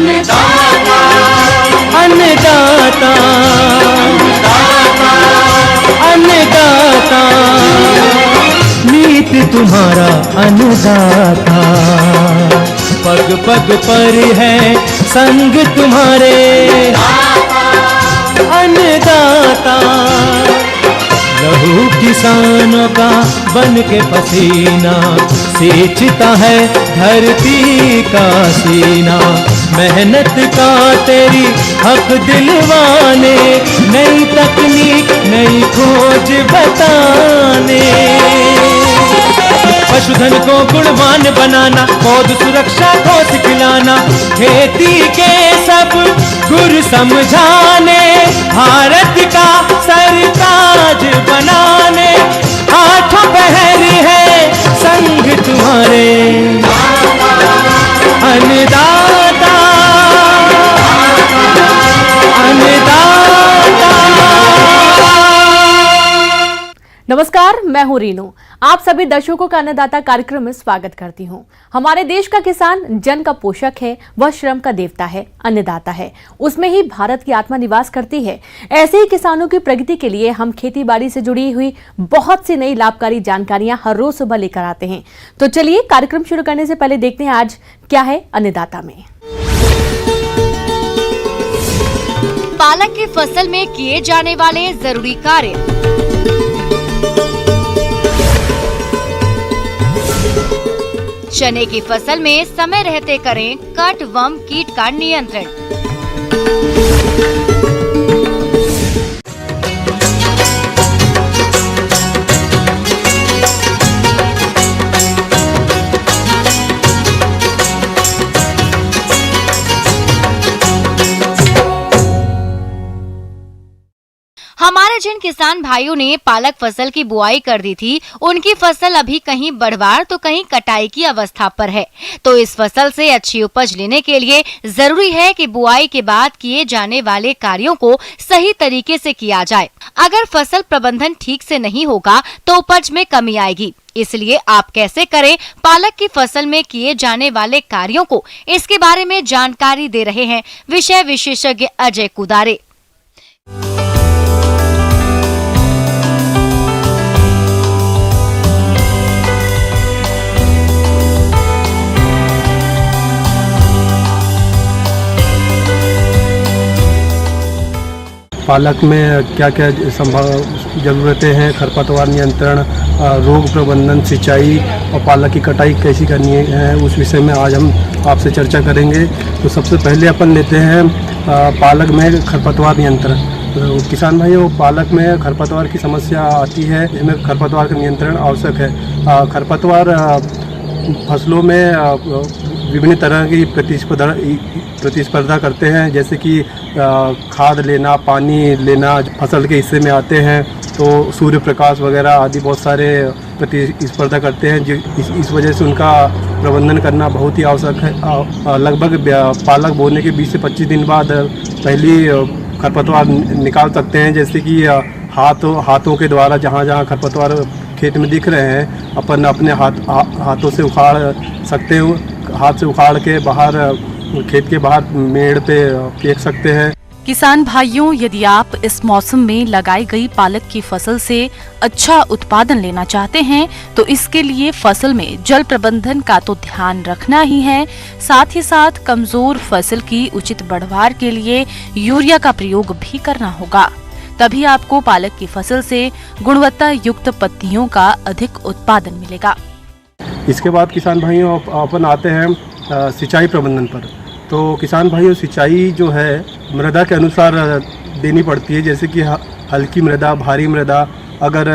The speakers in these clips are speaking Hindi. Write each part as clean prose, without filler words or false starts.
अन्नदाता अन्नदाता अन्नदाता नीत तुम्हारा अन्नदाता, पग पग पर है संग तुम्हारे अन्नदाता। लहू किसानों का बन के पसीना सींचता है धरती का सीना, मेहनत का तेरी हक दिलवाने, नई तकनीक नई खोज बताने। पशुधन को गुणवान बनाना, पौध सुरक्षा को सिखलाना, खेती के सब गुर समझाने, भारत का सरताज बनाने, आठों पहर है संग तुम्हारे अन्नदाता अन्नदाता। नमस्कार, मैं हूं रीनू। आप सभी दर्शकों का अन्नदाता कार्यक्रम में स्वागत करती हूं। हमारे देश का किसान जन का पोषक है, वह श्रम का देवता है, अन्नदाता है, उसमें ही भारत की आत्मा निवास करती है। ऐसे ही किसानों की प्रगति के लिए हम खेती बाड़ी से जुड़ी हुई बहुत सी नई लाभकारी जानकारियां हर रोज सुबह लेकर आते हैं। तो चलिए कार्यक्रम शुरू करने से पहले देखते हैं आज क्या है अन्नदाता में। पालक की फसल में किए जाने वाले जरूरी कार्य। चने की फसल में समय रहते करें कट वर्म कीट का नियंत्रण। हमारे जिन किसान भाइयों ने पालक फसल की बुआई कर दी थी, उनकी फसल अभी कहीं बढ़वार तो कहीं कटाई की अवस्था पर है। तो इस फसल से अच्छी उपज लेने के लिए जरूरी है कि बुआई के बाद किए जाने वाले कार्यों को सही तरीके से किया जाए। अगर फसल प्रबंधन ठीक से नहीं होगा तो उपज में कमी आएगी। इसलिए आप कैसे करें पालक की फसल में किए जाने वाले कार्यों को, इसके बारे में जानकारी दे रहे हैं विषय विशेषज्ञ अजय कुदारे। पालक में क्या क्या संभव ज़रूरतें हैं, खरपतवार नियंत्रण, रोग प्रबंधन, सिंचाई और पालक की कटाई कैसी करनी है, उस विषय में आज हम आपसे चर्चा करेंगे। तो सबसे पहले अपन लेते हैं पालक में खरपतवार नियंत्रण। तो किसान भाइयों, पालक में खरपतवार की समस्या आती है, इसमें खरपतवार का नियंत्रण आवश्यक है। खरपतवार फसलों में विभिन्न तरह की प्रतिस्पर्धा करते हैं, जैसे कि खाद लेना, पानी लेना फसल के हिस्से में आते हैं, तो सूर्य प्रकाश वगैरह आदि बहुत सारे प्रतिस्पर्धा करते हैं। इस वजह से उनका प्रबंधन करना बहुत ही आवश्यक है। लगभग पालक बोने के 20 से 25 दिन बाद पहली खरपतवार निकाल सकते हैं, जैसे कि हाथों के द्वारा जहाँ जहाँ खरपतवार खेत में दिख रहे हैं, अपन अपने हाथों से उखाड़ सकते हैं। हाथ से उखाड़ के बाहर खेत के बाहर मेड़ पे फेंक सकते हैं। किसान भाइयों, यदि आप इस मौसम में लगाई गई पालक की फसल से अच्छा उत्पादन लेना चाहते हैं तो इसके लिए फसल में जल प्रबंधन का तो ध्यान रखना ही है, साथ ही साथ कमजोर फसल की उचित बढ़वार के लिए यूरिया का प्रयोग भी करना होगा। तभी आपको पालक की फसल से गुणवत्ता युक्त पत्तियों का अधिक उत्पादन मिलेगा। इसके बाद किसान भाइयों अपन आते हैं सिंचाई प्रबंधन पर। तो किसान भाइयों, सिंचाई जो है मृदा के अनुसार देनी पड़ती है, जैसे कि हल्की मृदा, भारी मृदा। अगर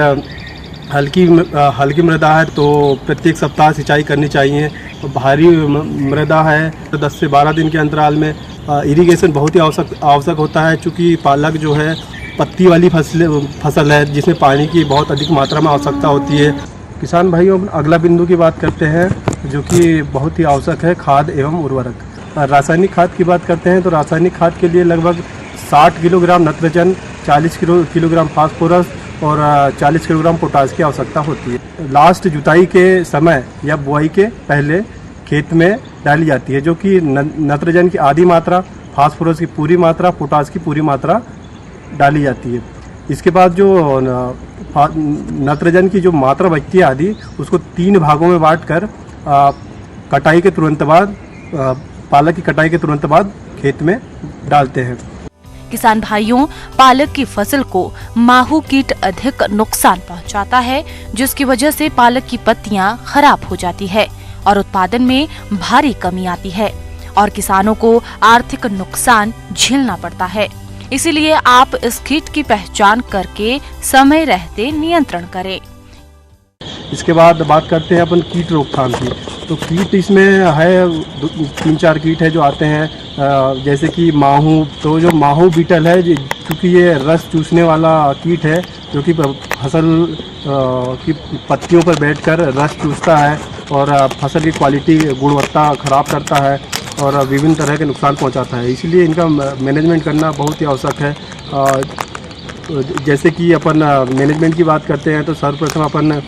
हल्की मृदा है तो प्रत्येक सप्ताह सिंचाई करनी चाहिए। भारी मृदा है तो 10 से 12 दिन के अंतराल में इरिगेशन बहुत ही आवश्यक होता है, चूँकि पालक जो है पत्ती वाली फसल है जिसमें पानी की बहुत अधिक मात्रा में आवश्यकता होती है। किसान भाइयों, अगला बिंदु की बात करते हैं जो कि बहुत ही आवश्यक है, खाद एवं उर्वरक। रासायनिक खाद की बात करते हैं तो रासायनिक खाद के लिए लगभग 60 किलोग्राम नाइट्रोजन, 40 किलोग्राम फास्फोरस और 40 किलोग्राम पोटास की आवश्यकता होती है। लास्ट जुताई के समय या बुआई के पहले खेत में डाली जाती है, जो कि नाइट्रोजन की आधी मात्रा, फास्फोरस की पूरी मात्रा, पोटास की पूरी मात्रा डाली जाती है। इसके बाद जो नाइट्रोजन की जो मात्रा बचती है आधी, उसको 3 भागों में बांटकर कटाई के तुरंत बाद, पालक की कटाई के तुरंत बाद खेत में डालते हैं। किसान भाइयों, पालक की फसल को माहू कीट अधिक नुकसान पहुंचाता है, जिसकी वजह से पालक की पत्तियां खराब हो जाती है और उत्पादन में भारी कमी आती है और किसानों को आर्थिक नुकसान झेलना पड़ता है। इसीलिए आप इस कीट की पहचान करके समय रहते नियंत्रण करें। इसके बाद बात करते हैं अपन कीट रोकथाम की। तो कीट इसमें है 3-4 कीट है जो आते हैं, जैसे कि माहू। तो जो माहू बीटल है, क्योंकि ये रस चूसने वाला कीट है, जो कि फसल की पत्तियों पर बैठकर रस चूसता है और फसल की क्वालिटी, गुणवत्ता खराब करता है और विभिन्न तरह के नुकसान पहुंचाता है। इसलिए इनका मैनेजमेंट करना बहुत ही आवश्यक है। जैसे कि अपन मैनेजमेंट की बात करते हैं तो सर्वप्रथम अपन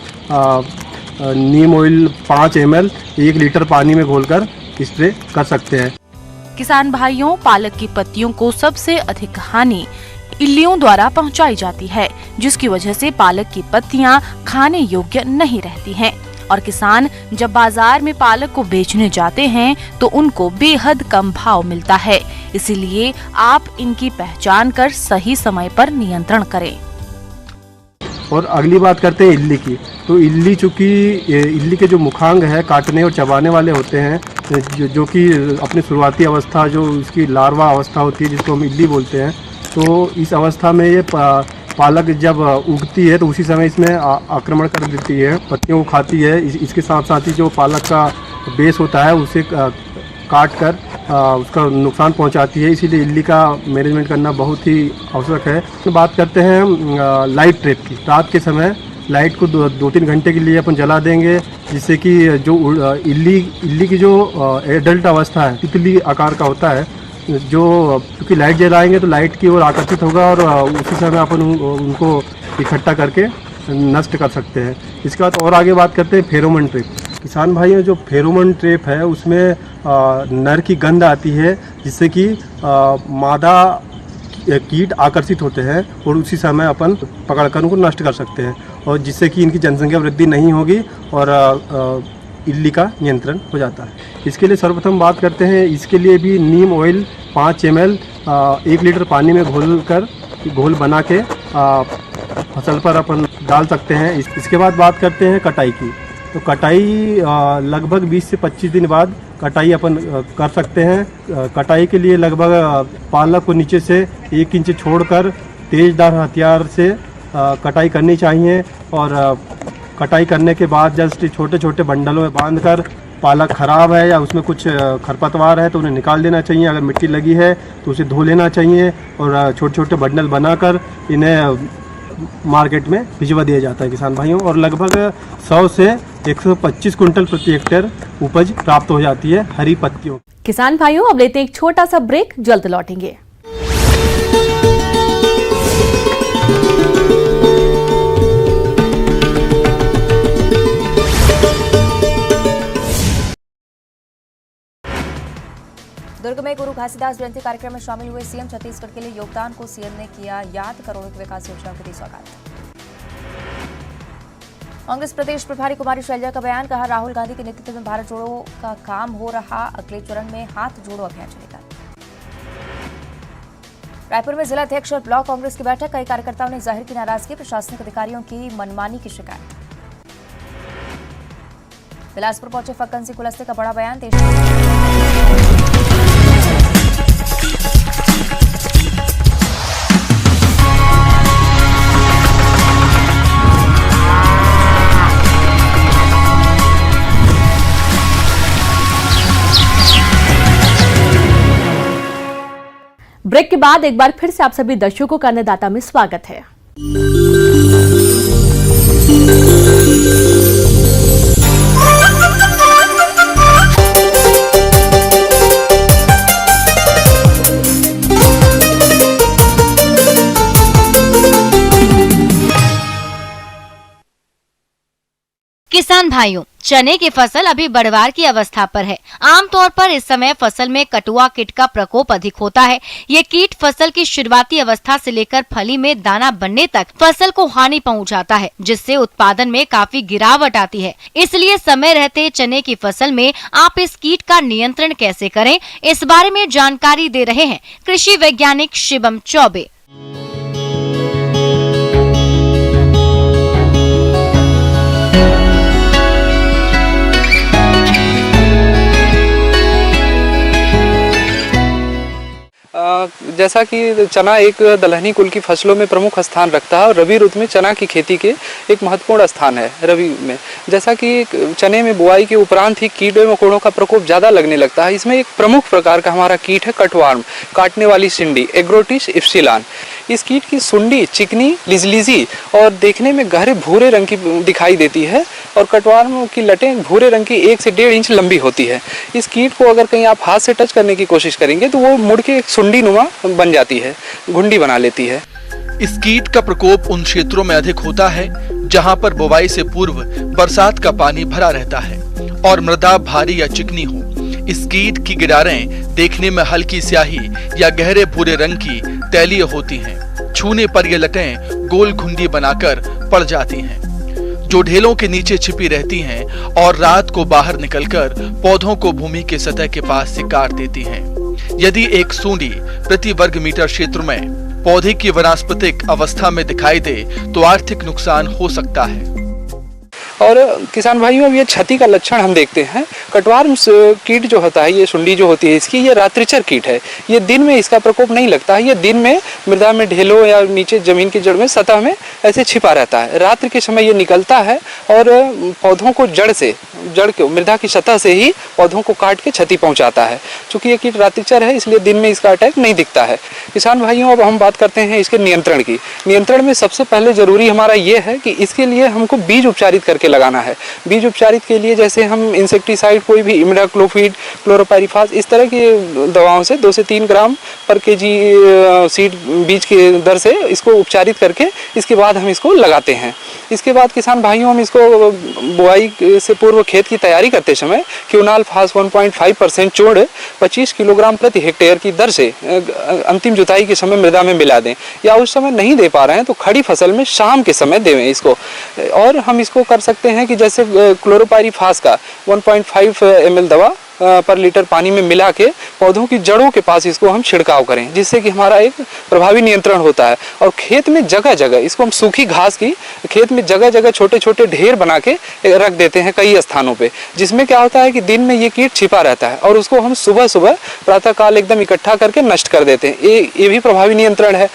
नीम ऑयल 5 ml 1 लीटर पानी में घोलकर स्प्रे कर सकते हैं। किसान भाइयों, पालक की पत्तियों को सबसे अधिक हानि इल्लियों द्वारा पहुंचाई जाती है, जिसकी वजह से पालक की पत्तियां खाने योग्य नहीं रहती हैं और किसान जब बाजार में पालक को बेचने जाते हैं तो उनको बेहद कम भाव मिलता है। इसीलिए आप इनकी पहचान कर सही समय पर नियंत्रण करें। और अगली बात करते हैं इल्ली की। तो इल्ली, चूँकि इल्ली के जो मुखांग है काटने और चबाने वाले होते हैं, जो कि अपनी शुरुआती अवस्था, जो इसकी लार्वा अवस्था होती है जिसको हम इल्ली बोलते हैं, तो इस अवस्था में ये पालक जब उगती है तो उसी समय इसमें आक्रमण कर देती है, पत्तियों को खाती है। इसके साथ साथ ही जो पालक का बेस होता है उसे काट कर उसका नुकसान पहुंचाती है। इसीलिए इल्ली का मैनेजमेंट करना बहुत ही आवश्यक है। तो बात करते हैं लाइट ट्रैप की। रात के समय लाइट को 2-3 घंटे के लिए अपन जला देंगे, जिससे कि जो इल्ली की जो एडल्ट अवस्था है, तितली आकार का होता है, जो क्योंकि लाइट जलाएंगे तो लाइट की ओर आकर्षित होगा और उसी समय अपन उनको इकट्ठा करके नष्ट कर सकते हैं। इसके बाद और आगे बात करते हैं फेरोमोन ट्रैप। किसान भाइयों, जो फेरोमोन ट्रैप है उसमें नर की गंध आती है, जिससे कि मादा कीट आकर्षित होते हैं और उसी समय अपन पकड़कर उनको नष्ट कर सकते हैं, और जिससे कि इनकी जनसंख्या वृद्धि नहीं होगी और इल्ली का नियंत्रण हो जाता है। इसके लिए सर्वप्रथम बात करते हैं, इसके लिए भी नीम ऑयल 5 ml 1 लीटर पानी में घोल बना के फसल पर अपन डाल सकते हैं। इसके बाद बात करते हैं कटाई की। तो कटाई लगभग 20 से 25 दिन बाद कटाई अपन कर सकते हैं। कटाई के लिए लगभग पालक को नीचे से 1 इंच छोड़कर तेज़दार हथियार से कटाई करनी चाहिए और कटाई करने के बाद जस्ट छोटे छोटे बंडलों में बांधकर, पालक ख़राब है या उसमें कुछ खरपतवार है तो उन्हें निकाल देना चाहिए। अगर मिट्टी लगी है तो उसे धो लेना चाहिए और छोटे छोटे बंडल बनाकर इन्हें मार्केट में भिजवा दिया जाता है किसान भाइयों, और लगभग 100 से 125 कुंटल प्रति हेक्टेयर उपज प्राप्त हो जाती है हरी पत्तियों। किसान भाइयों, अब लेते हैं एक छोटा सा ब्रेक, जल्द लौटेंगे। दुर्ग में गुरु घासीदास जयंती कार्यक्रम में शामिल हुए सीएम। छत्तीसगढ़ के लिए योगदान को सीएम ने किया याद, करोड़ों की विकास योजनाओं की दी सौगात। कांग्रेस प्रदेश प्रभारी कुमारी शैलजा का बयान, कहा राहुल गांधी के नेतृत्व में भारत जोड़ो का काम हो रहा, अगले चरण में हाथ जोड़ो अभियान चलेगा। रायपुर में जिला अध्यक्ष और ब्लॉक कांग्रेस की बैठक, कई कार्यकर्ताओं ने जाहिर की नाराजगी, प्रशासनिक अधिकारियों की मनमानी की शिकायत। बिलासपुर पहुंचे फक्कन सिंह कुलस्ते का बड़ा बयान, ब्रेक के बाद एक बार फिर से आप सभी दर्शकों का अन्नदाता में स्वागत है। किसान किसान भाइयों, चने की फसल अभी बढ़वार की अवस्था पर है। आमतौर पर इस समय फसल में कटुआ कीट का प्रकोप अधिक होता है। ये कीट फसल की शुरुआती अवस्था से लेकर फली में दाना बनने तक फसल को हानि पहुंचाता है, जिससे उत्पादन में काफी गिरावट आती है। इसलिए समय रहते चने की फसल में आप इस कीट का नियंत्रण कैसे करें, इस बारे में जानकारी दे रहे हैं कृषि वैज्ञानिक शिवम चौबे। जैसा कि चना एक दलहनी कुल की फसलों में प्रमुख स्थान रखता है और रबी ऋतु में चना की खेती के एक महत्वपूर्ण स्थान है रबी में। जैसा कि चने में बुआई के उपरांत ही कीड़े मकोड़ों का प्रकोप ज़्यादा लगने लगता है। इसमें एक प्रमुख प्रकार का हमारा कीट है कटवार्म, काटने वाली सिंडी, एग्रोटिस इप्सिलान। इस कीट की सुंडी चिकनी, लिजलिजी और देखने में गहरे भूरे रंग की दिखाई देती है और कटवार्म की लटें भूरे रंग की 1 से 1.5 इंच लंबी होती है। इस कीट को अगर कहीं आप हाथ से टच करने की कोशिश करेंगे तो वो मुड़ के एक सुंडी नुमा बन जाती है, घुंडी बना लेती है। इस कीट का प्रकोप उन क्षेत्रों में अधिक होता है जहां पर बुवाई से पूर्व बरसात का पानी भरा रहता है और मृदा भारी या चिकनी हो। इस कीट की गिरारें देखने में हल्की स्याही या गहरे भूरे रंग की तैलीय होती हैं। छूने पर ये लटें गोल घुंडी बनाकर पड़ जाती हैं, जो ढेलों के नीचे छिपी रहती हैं और रात को बाहर निकलकर पौधों को भूमि के सतह के पास से काट देती हैं। यदि एक सूंडी प्रति वर्ग मीटर क्षेत्र में पौधे की वनस्पतिक अवस्था में दिखाई दे तो आर्थिक नुकसान हो सकता है। और किसान भाइयों, अब ये क्षति का लक्षण हम देखते हैं। कटवार्म कीट जो होता है, ये सुंडी जो होती है इसकी, ये रात्रिचर कीट है। ये दिन में इसका प्रकोप नहीं लगता है। ये दिन में मृदा में ढेलों या नीचे जमीन की जड़ में सतह में ऐसे छिपा रहता है। रात्रि के समय ये निकलता है और पौधों को जड़ के मृदा की सतह से ही पौधों को काट के क्षति पहुंचाता है। चूंकि ये कीट रात्रिचर है इसलिए दिन में इसका अटैक नहीं दिखता है। किसान भाइयों, अब हम बात करते हैं इसके नियंत्रण की। नियंत्रण में सबसे पहले जरूरी हमारा ये है कि इसके लिए हमको बीज उपचारित करके लगाना है। बीज उपचारित के लिए जैसे हम इंसेक्टिसाइड, कोई भी इमिडाक्लोपिड, क्लोरोपाइरिफास, इस तरह की दवाओं से 2 से 3 ग्राम पर केजी सीड बीज के दर से इसको उपचारित करके इसके बाद हम इसको लगाते हैं। इसके बाद किसान भाइयों, हम इसको बुआई से पूर्व खेत की तैयारी करते समय क्यूनाल फास 1.5% चूर्ण 25 किलोग्राम प्रति हेक्टेयर की दर से अंतिम जुताई के समय मृदा में मिला दें, या उस समय नहीं दे पा रहे हैं तो खड़ी फसल में शाम के समय दें इसको। और हम इसको कर सकते हैं कि जैसे क्लोरोपाइरिफास का 1.5 ml दवा पर लीटर पानी में मिला के पौधों की जड़ों के पास इसको हम छिड़काव करें, जिससे कि हमारा एक प्रभावी नियंत्रण होता है। और खेत में जगह जगह इसको हम सूखी घास की खेत में जगह जगह छोटे छोटे ढेर बना के रख देते हैं कई स्थानों पे, जिसमें क्या होता है कि दिन में ये कीट छिपा रहता है और उसको हम सुबह सुबह प्रातःकाल एकदम इकट्ठा करके नष्ट कर देते हैं। ये भी प्रभावी नियंत्रण है।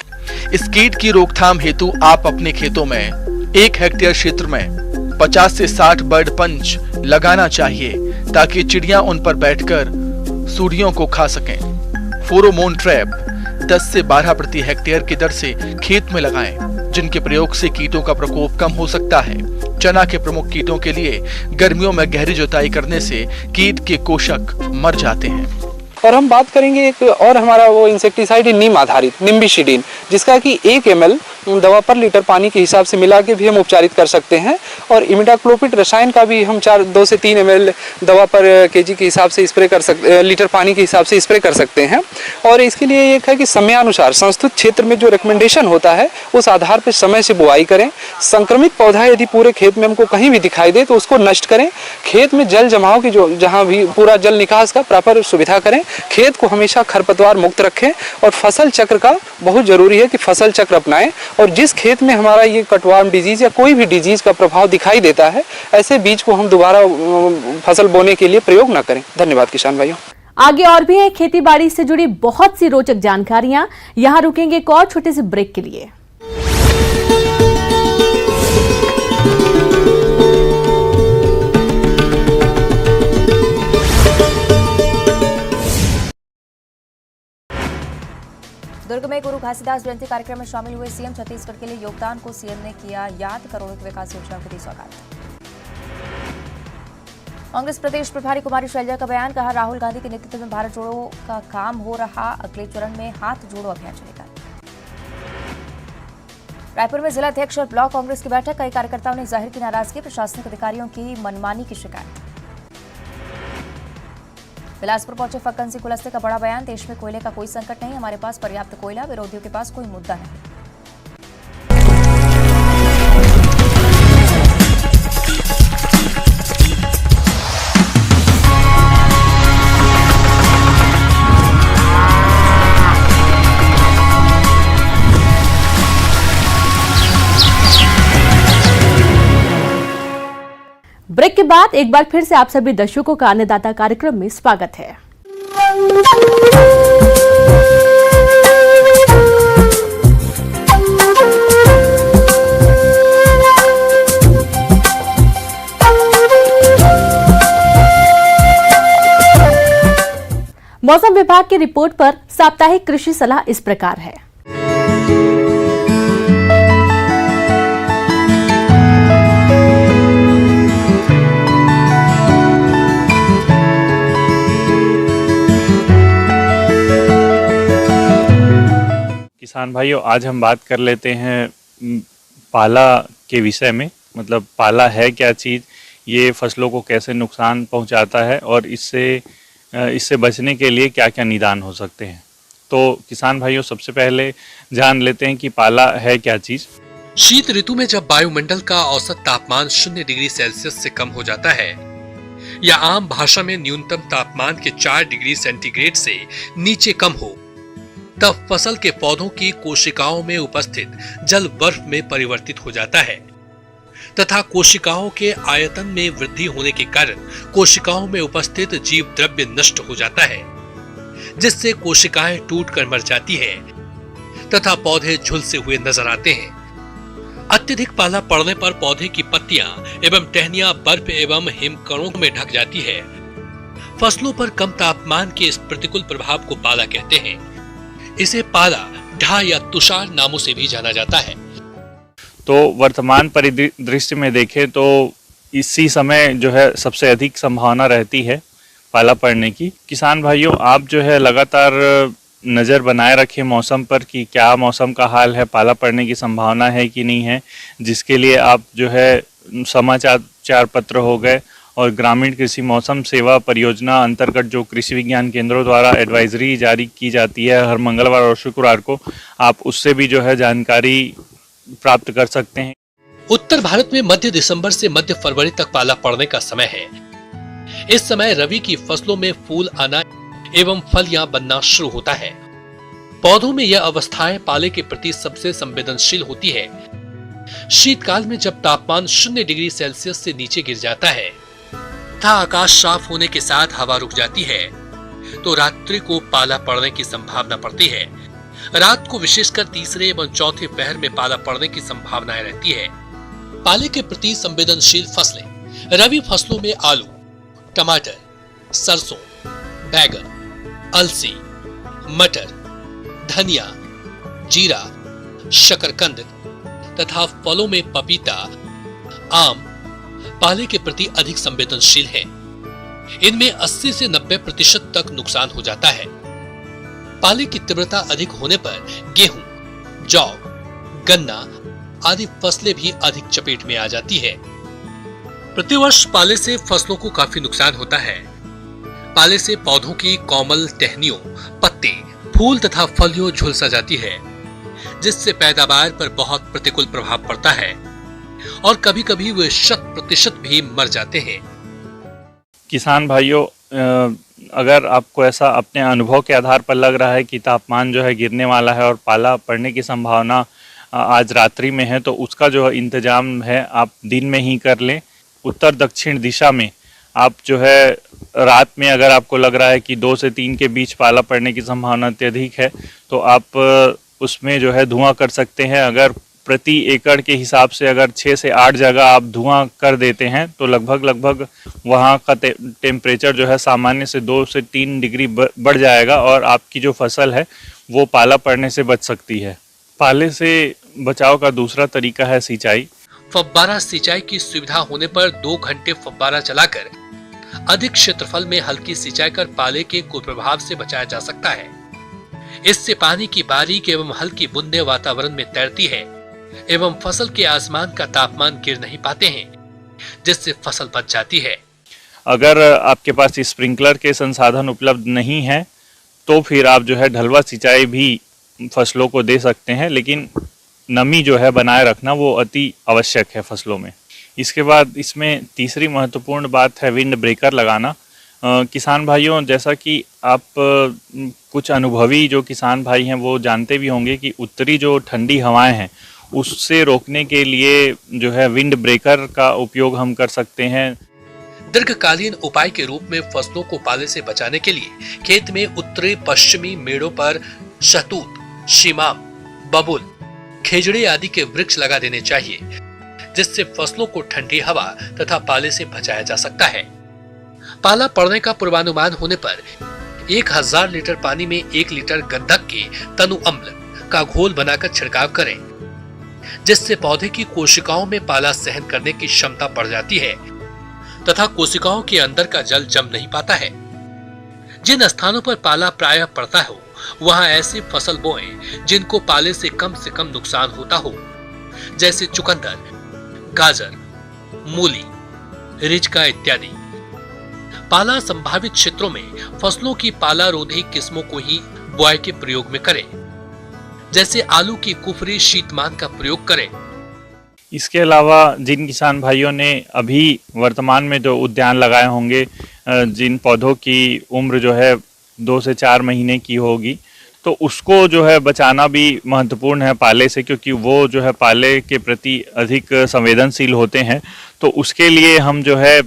इस कीट की रोकथाम हेतु आप अपने खेतों में 1 हेक्टेयर क्षेत्र में 50 से 60 बर्ड पंच लगाना चाहिए, ताकि चिड़िया उन पर बैठकर सूड़ियों को खा सकें। फेरोमोन ट्रैप 10 से 12 प्रति हेक्टेयर की दर से खेत में लगाएं, जिनके प्रयोग से कीटों का प्रकोप कम हो सकता है। चना के प्रमुख कीटों के लिए गर्मियों में गहरी जुताई करने से कीट के कोशक मर जाते हैं। और हम बात करेंगे एक और हमारा वो इंसेक्टिसाइड है नीम आधारित, निम्बिसिडिन, जिसका कि 1 ml दवा पर लीटर पानी के हिसाब से मिला के भी हम उपचारित कर सकते हैं। और इमिडाक्लोपिड रसायन का भी हम 2 से 3 ml दवा पर केजी के हिसाब से स्प्रे कर सकते, लीटर पानी के हिसाब से स्प्रे कर सकते हैं। और इसके लिए एक है कि समयानुसार संस्तुत क्षेत्र में जो रिकमेंडेशन होता है उस आधार पर समय से बुआई करें। संक्रमित पौधा यदि पूरे खेत में हमको कहीं भी दिखाई दे तो उसको नष्ट करें। खेत में जल जमाव की जो जहाँ भी पूरा जल निकास का प्रॉपर सुविधा करें। खेत को हमेशा खरपतवार मुक्त रखें और फसल चक्र का बहुत जरूरी है कि फसल चक्र अपनाएं। और जिस खेत में हमारा ये कटवार्म डिजीज या कोई भी डिजीज का प्रभाव दिखाई देता है, ऐसे बीज को हम दोबारा फसल बोने के लिए प्रयोग न करें। धन्यवाद किसान भाइयों। आगे और भी है खेती बाड़ी से जुड़ी बहुत सी रोचक जानकारियां। यहाँ रुकेंगे एक और छोटे से ब्रेक के लिए। दुर्ग में गुरु घासीदास जयंती कार्यक्रम में शामिल हुए सीएम छत्तीसगढ़ के लिए योगदान को सीएम ने किया याद, करोड़ों की विकास योजनाओं को दी सौगात। कांग्रेस प्रदेश प्रभारी कुमारी शैलजा का बयान, कहा राहुल गांधी के नेतृत्व में भारत जोड़ो का काम हो रहा, अगले चरण में हाथ जोड़ो अभियान चलेगा। रायपुर में जिला अध्यक्ष और ब्लॉक कांग्रेस की बैठक, कई कार्यकर्ताओं ने जाहिर की नाराजगी, प्रशासनिक अधिकारियों की मनमानी की शिकायत। बिलासपुर पहुंचे फक्कन सिंह कुलस्ते का बड़ा बयान, देश में कोयले का कोई संकट नहीं, हमारे पास पर्याप्त कोयला, विरोधियों के पास कोई मुद्दा नहीं। ब्रेक के बाद एक बार फिर से आप सभी दर्शकों का अन्नदाता कार्यक्रम में स्वागत है। मौसम विभाग की रिपोर्ट पर साप्ताहिक कृषि सलाह इस प्रकार है। किसान भाइयों, आज हम बात कर लेते हैं पाला के विषय में। मतलब पाला है क्या चीज़, ये फसलों को कैसे नुकसान पहुंचाता है और इससे बचने के लिए क्या क्या निदान हो सकते हैं। तो किसान भाइयों, सबसे पहले जान लेते हैं कि पाला है क्या चीज़। शीत ऋतु में जब वायुमंडल का औसत तापमान 0 डिग्री सेल्सियस से कम हो जाता है या आम भाषा में न्यूनतम तापमान के 4 डिग्री सेंटीग्रेड से नीचे कम हो, तब फसल के पौधों की कोशिकाओं में उपस्थित जल बर्फ में परिवर्तित हो जाता है तथा कोशिकाओं के आयतन में वृद्धि होने के कारण कोशिकाओं में उपस्थित जीव द्रव्य नष्ट हो जाता है, जिससे कोशिकाएं टूटकर मर जाती हैं तथा पौधे झुलसे हुए नजर आते हैं। अत्यधिक पाला पड़ने पर पौधे की पत्तियां एवं टहनियां बर्फ एवं हिमकणों में ढक जाती है। फसलों पर कम तापमान के इस प्रतिकूल प्रभाव को पाला कहते हैं। इसे पाला, ढा या तुषार नामों से भी जाना जाता है। तो वर्तमान परिदृश्य में देखें तो इसी समय जो है सबसे अधिक संभावना रहती है पाला पड़ने की। किसान भाइयों, आप जो है लगातार नज़र बनाए रखें मौसम पर कि क्या मौसम का हाल है, पाला पड़ने की संभावना है कि नहीं है, जिसके लिए आप जो है समाचार पत्र हो गए और ग्रामीण कृषि मौसम सेवा परियोजना अंतर्गत जो कृषि विज्ञान केंद्रों द्वारा एडवाइजरी जारी की जाती है हर मंगलवार और शुक्रवार को, आप उससे भी जो है जानकारी प्राप्त कर सकते हैं। उत्तर भारत में मध्य दिसंबर से मध्य फरवरी तक पाला पड़ने का समय है। इस समय रबी की फसलों में फूल आना एवं फलियां बनना शुरू होता है। पौधों में यह अवस्थाएं पाले के प्रति सबसे संवेदनशील होती है। शीतकाल में जब तापमान 0 डिग्री सेल्सियस से नीचे गिर जाता है तथा आकाश साफ होने के साथ हवा रुक जाती है, तो रात्रि को पाला पड़ने की संभावना पड़ती है। रात को विशेषकर तीसरे एवं चौथे पहर में पाला पड़ने की संभावनाएं रहती है। पाले के प्रति संवेदनशील फसलें रबी फसलों में आलू, टमाटर, सरसों, बैगन, अलसी, मटर, धनिया, जीरा, शकरकंद तथा फलों में पपीता, आम पाले के प्रति अधिक संवेदनशील है। इनमें 80 से 90% तक नुकसान हो जाता है। पाले की तीव्रता अधिक होने पर गेहूं, जौ, गन्ना आदि फसलें भी अधिक चपेट में आ जाती है। प्रतिवर्ष पाले से फसलों को काफी नुकसान होता है। पाले से पौधों की कोमल टहनियों, पत्ते, फूल तथा फलियों झुलसा जाती है, जिससे पैदावार पर बहुत प्रतिकूल प्रभाव पड़ता है और कभी-कभी वे 100% भी मर जाते हैं। किसान भाइयों, अगर आपको ऐसा अपने अनुभव के आधार पर लग रहा है कि तापमान जो है गिरने वाला है और पाला पड़ने की संभावना आज रात्रि में है, तो उसका जो इंतजाम है आप दिन में ही कर लें। उत्तर दक्षिण दिशा में आप जो है रात में अगर आपको लग रहा है कि 2 से 3 के बीच पाला पड़ने की संभावना अत्यधिक है, तो आप उसमें जो है धुआं कर सकते हैं। अगर प्रति एकड़ के हिसाब से अगर 6 से 8 जगह आप धुआं कर देते हैं तो लगभग वहाँ का टेम्परेचर जो है सामान्य से 2 से 3 डिग्री बढ़ जाएगा और आपकी जो फसल है वो पाला पड़ने से बच सकती है। पाले से बचाव का दूसरा तरीका है सिंचाई। फव्वारा सिंचाई की सुविधा होने पर 2 घंटे फव्वारा चलाकर अधिक क्षेत्रफल में हल्की सिंचाई कर पाले के कुप्रभाव से बचाया जा सकता है। इससे पानी की बारीक एवं हल्की बूंदें वातावरण में तैरती है एवं फसल के आसमान का तापमान गिर नहीं पाते हैं, जिससे फसल बच जाती है। अगर आपके पास स्प्रिंकलर के संसाधन उपलब्ध नहीं है तो फिर आप जो है ढलुआ सिंचाई भी फसलों को दे सकते हैं, लेकिन नमी जो है बनाए रखना वो अति आवश्यक है फसलों में। इसके बाद इसमें तीसरी महत्वपूर्ण बात है विंड ब्रेकर लगाना। किसान भाइयों, जैसा कि आप कुछ अनुभवी जो किसान भाई हैं वो जानते भी होंगे कि उत्तरी जो ठंडी हवाएं हैं उससे रोकने के लिए जो है विंड ब्रेकर का उपयोग हम कर सकते हैं। दीर्घकालीन उपाय के रूप में फसलों को पाले से बचाने के लिए खेत में उत्तरी पश्चिमी मेड़ों पर शहतूत, शिमाम, बबुल, खेजड़े आदि के वृक्ष लगा देने चाहिए, जिससे फसलों को ठंडी हवा तथा पाले से बचाया जा सकता है। पाला पड़ने का पूर्वानुमान होने पर 1000 लीटर पानी में 1 लीटर गंधक के तनु अम्ल का घोल बनाकर छिड़काव करें, जिससे पौधे की कोशिकाओं में पाला सहन करने की क्षमता बढ़ जाती है तथा कोशिकाओं के अंदर का जल जम नहीं पाता है। जिन स्थानों पर पाला प्रायः पड़ता हो वहां ऐसी फसल बोएं जिनको पाले से कम नुकसान होता हो, जैसे चुकंदर, गाजर, मूली, रिजका इत्यादि। पाला संभावित क्षेत्रों में फसलों की पाला रोधी किस्मों को ही बुआई के प्रयोग में करें, जैसे आलू की कुफरी शीतमान का प्रयोग करें। इसके अलावा जिन किसान भाइयों ने अभी वर्तमान में जो उद्यान लगाए होंगे, जिन पौधों की उम्र जो है 2 से 4 महीने की होगी, तो उसको जो है बचाना भी महत्वपूर्ण है पाले से, क्योंकि वो जो है पाले के प्रति अधिक संवेदनशील होते हैं। तो उसके लिए हम जो है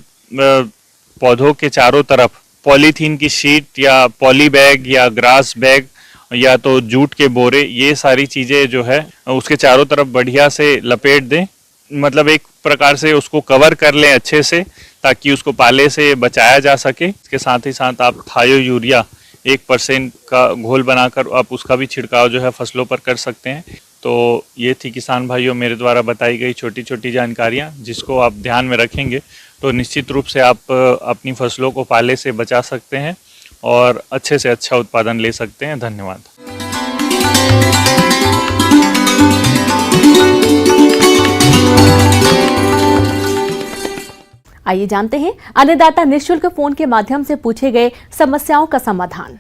पौधों के चारों तरफ पॉलीथीन की शीट या पॉली बैग या ग्रास बैग या तो जूट के बोरे, ये सारी चीज़ें जो है उसके चारों तरफ बढ़िया से लपेट दें, मतलब एक प्रकार से उसको कवर कर लें अच्छे से, ताकि उसको पाले से बचाया जा सके। इसके साथ ही साथ आप थायो यूरिया 1% का घोल बनाकर आप उसका भी छिड़काव जो है फसलों पर कर सकते हैं। तो ये थी किसान भाइयों मेरे द्वारा बताई गई छोटी छोटी जानकारियाँ, जिसको आप ध्यान में रखेंगे तो निश्चित रूप से आप अपनी फसलों को पाले से बचा सकते हैं और अच्छे से अच्छा उत्पादन ले सकते हैं। धन्यवाद। आइए जानते हैं अन्नदाता निःशुल्क फोन के माध्यम से पूछे गए समस्याओं का समाधान।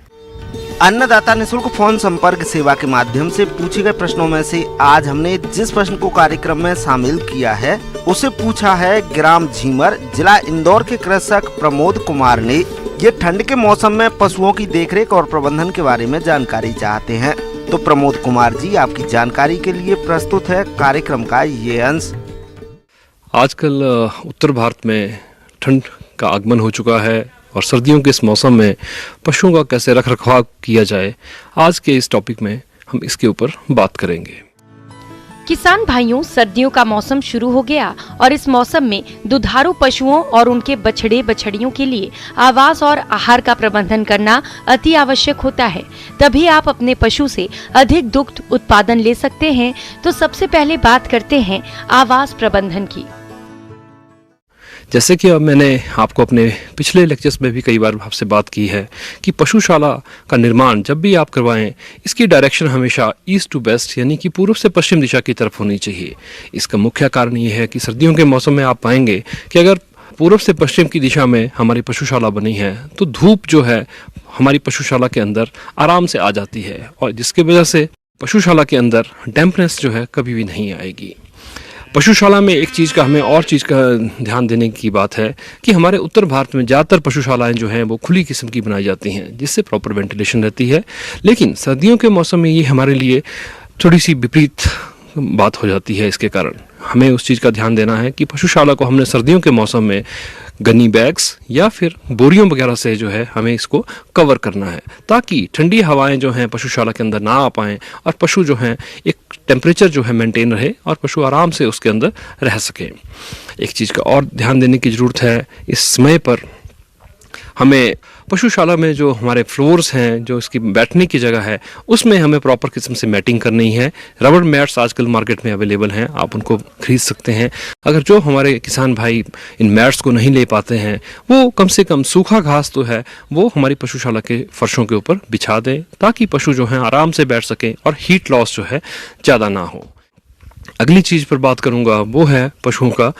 अन्नदाता निःशुल्क फोन संपर्क सेवा के माध्यम से पूछे गए प्रश्नों में से आज हमने जिस प्रश्न को कार्यक्रम में शामिल किया है उसे पूछा है ग्राम झीमर, जिला इंदौर के कृषक प्रमोद कुमार ने। ये ठंड के मौसम में पशुओं की देखरेख और प्रबंधन के बारे में जानकारी चाहते हैं। तो प्रमोद कुमार जी, आपकी जानकारी के लिए प्रस्तुत है कार्यक्रम का ये अंश। आजकल उत्तर भारत में ठंड का आगमन हो चुका है और सर्दियों के इस मौसम में पशुओं का कैसे रखरखाव किया जाए, आज के इस टॉपिक में हम इसके ऊपर बात करेंगे। किसान भाइयों, सर्दियों का मौसम शुरू हो गया और इस मौसम में दुधारू पशुओं और उनके बछड़े बछड़ियों के लिए आवास और आहार का प्रबंधन करना अति आवश्यक होता है। तभी आप अपने पशु से अधिक दुग्ध उत्पादन ले सकते हैं। तो सबसे पहले बात करते हैं आवास प्रबंधन की। जैसे कि अब मैंने आपको अपने पिछले लेक्चर्स में भी कई बार आपसे बात की है कि पशुशाला का निर्माण जब भी आप करवाएं, इसकी डायरेक्शन हमेशा ईस्ट टू वेस्ट यानी कि पूर्व से पश्चिम दिशा की तरफ होनी चाहिए। इसका मुख्य कारण ये है कि सर्दियों के मौसम में आप पाएंगे कि अगर पूर्व से पश्चिम की दिशा में हमारी पशुशाला बनी है तो धूप जो है हमारी पशुशाला के अंदर आराम से आ जाती है और जिसकी वजह से पशुशाला के अंदर डैम्पनेस जो है कभी भी नहीं आएगी। पशुशाला में एक चीज़ का हमें और चीज़ का ध्यान देने की बात है कि हमारे उत्तर भारत में ज़्यादातर पशुशालाएं जो हैं वो खुली किस्म की बनाई जाती हैं, जिससे प्रॉपर वेंटिलेशन रहती है। लेकिन सर्दियों के मौसम में ये हमारे लिए थोड़ी सी विपरीत बात हो जाती है। इसके कारण हमें उस चीज़ का ध्यान देना है कि पशुशाला को हमने सर्दियों के मौसम में गनी बैग्स या फिर बोरियों वगैरह से जो है हमें इसको कवर करना है, ताकि ठंडी हवाएं जो हैं पशुशाला के अंदर ना आ पाएँ और पशु जो हैं एक टेम्परेचर जो है मेंटेन रहे और पशु आराम से उसके अंदर रह सके। एक चीज़ का और ध्यान देने की ज़रूरत है, इस समय पर हमें पशुशाला में जो हमारे फ्लोर्स हैं, जो इसकी बैठने की जगह है, उसमें हमें प्रॉपर किस्म से मैटिंग करनी है। रबड़ मैट्स आजकल मार्केट में अवेलेबल हैं, आप उनको खरीद सकते हैं। अगर जो हमारे किसान भाई इन मैट्स को नहीं ले पाते हैं, वो कम से कम सूखा घास तो है वो हमारी पशुशाला के फर्शों के ऊपर बिछा दें, ताकि पशु जो हैं आराम से बैठ सकें और हीट लॉस जो है ज़्यादा ना हो। अगली चीज़ पर बात करूंगा वो है पशुओं का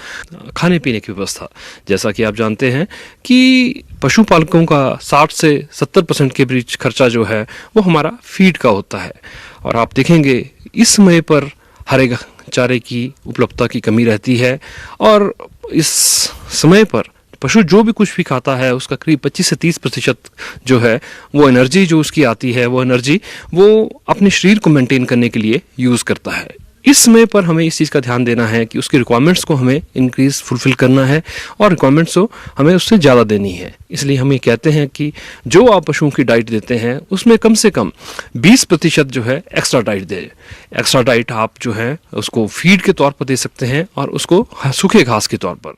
खाने पीने की व्यवस्था। जैसा कि आप जानते हैं कि पशुपालकों का 60 से 70% के बीच खर्चा जो है वो हमारा फीड का होता है, और आप देखेंगे इस समय पर हरे चारे की उपलब्धता की कमी रहती है, और इस समय पर पशु जो भी कुछ भी खाता है उसका करीब 25 से 30% जो है वो एनर्जी जो उसकी आती है वो एनर्जी वो अपने शरीर को मेंटेन करने के लिए यूज़ करता है। इस समय पर हमें इस चीज़ का ध्यान देना है कि उसकी रिक्वायरमेंट्स को हमें इंक्रीज फुलफिल करना है, और रिक्वायरमेंट्स को हमें उससे ज़्यादा देनी है। इसलिए हम ये कहते हैं कि जो आप पशुओं की डाइट देते हैं उसमें कम से कम 20% जो है एक्स्ट्रा डाइट दें। एक्स्ट्रा डाइट आप जो है उसको फीड के तौर पर दे सकते हैं और उसको सूखे घास के तौर पर।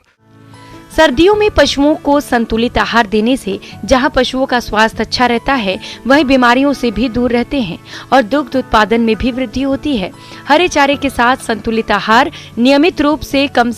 सर्दियों में पशुओं को संतुलित आहार देने से जहां पशुओं का स्वास्थ्य अच्छा रहता है, वहीं बीमारियों से भी दूर रहते हैं और दुग्ध उत्पादन में भी वृद्धि होती है। हरे चारे के साथ संतुलित आहार नियमित रूप से कम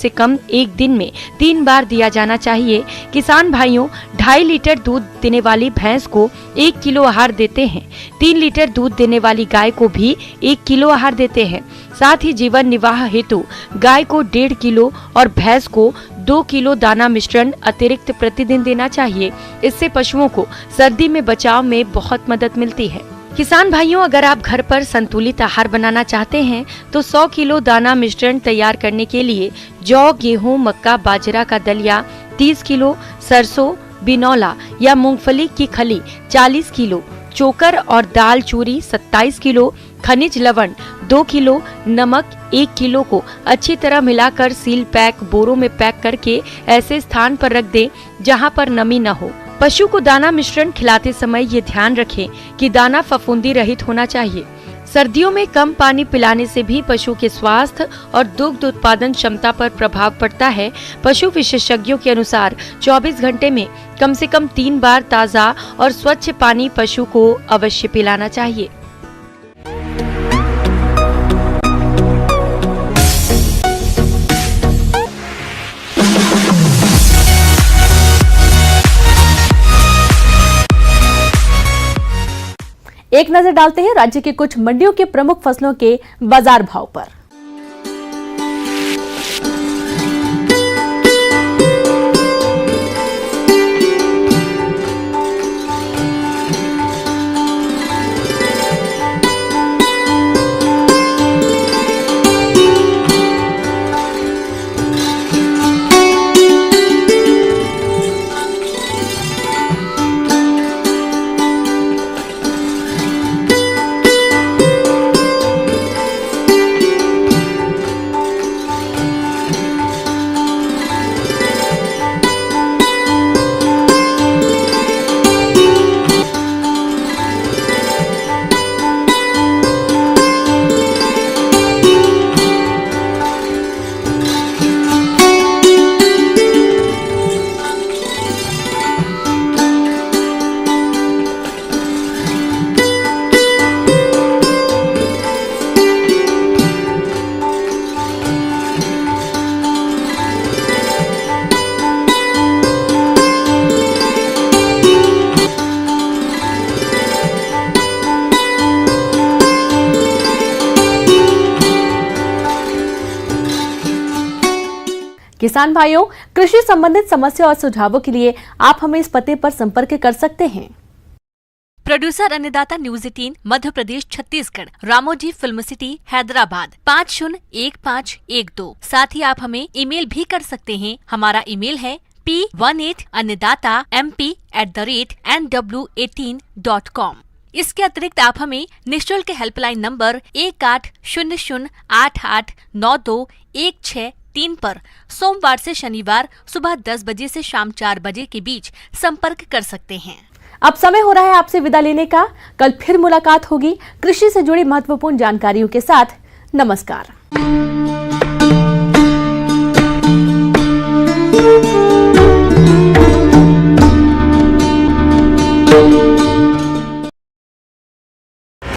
एक दिन में 3 बार दिया जाना चाहिए। किसान भाइयों 2.5 लीटर दूध देने वाली भैंस को 1 किलो आहार देते हैं। 3 लीटर दूध देने वाली गाय को भी 1 किलो आहार देते हैं। साथ ही जीवन निर्वाह हेतु गाय को 1.5 किलो और भैंस को 2 किलो दाना मिश्रण अतिरिक्त प्रतिदिन देना चाहिए। इससे पशुओं को सर्दी में बचाव में बहुत मदद मिलती है। किसान भाइयों, अगर आप घर पर संतुलित आहार बनाना चाहते हैं तो 100 किलो दाना मिश्रण तैयार करने के लिए जौ, गेहूं, मक्का, बाजरा का दलिया 30 किलो, सरसों, बिनौला या मूंगफली की खली 40 किलो, चोकर और दाल चूरी 27 किलो, खनिज लवण 2 किलो, नमक 1 किलो को अच्छी तरह मिलाकर सील पैक बोरों में पैक करके ऐसे स्थान पर रख दें जहां पर नमी न हो। पशु को दाना मिश्रण खिलाते समय ये ध्यान रखें कि दाना फफूंदी रहित होना चाहिए। सर्दियों में कम पानी पिलाने से भी पशु के स्वास्थ्य और दुग्ध उत्पादन क्षमता पर प्रभाव पड़ता है। पशु विशेषज्ञों के अनुसार 24 घंटे में कम से कम 3 बार ताज़ा और स्वच्छ पानी पशु को अवश्य पिलाना चाहिए। एक नजर डालते हैं राज्य के कुछ मंडियों के प्रमुख फसलों के बाजार भाव पर। किसान भाइयों, कृषि संबंधित समस्या और सुझावों के लिए आप हमें इस पते पर संपर्क कर सकते हैं। प्रोड्यूसर अन्नदाता news 18 Madhya Pradesh Chhattisgarh, Ramoji film city Hyderabad 501512। साथ ही आप हमें ईमेल भी कर सकते हैं। हमारा ईमेल है p18annadatamp@nw18.com। इसके अतिरिक्त आप हमें निःशुल्क हेल्पलाइन नंबर 1800889216 पर सोमवार से शनिवार सुबह 10 बजे से शाम 4 बजे के बीच संपर्क कर सकते हैं। अब समय हो रहा है आपसे विदा लेने का। कल फिर मुलाकात होगी कृषि से जुड़ी महत्वपूर्ण जानकारियों के साथ। नमस्कार।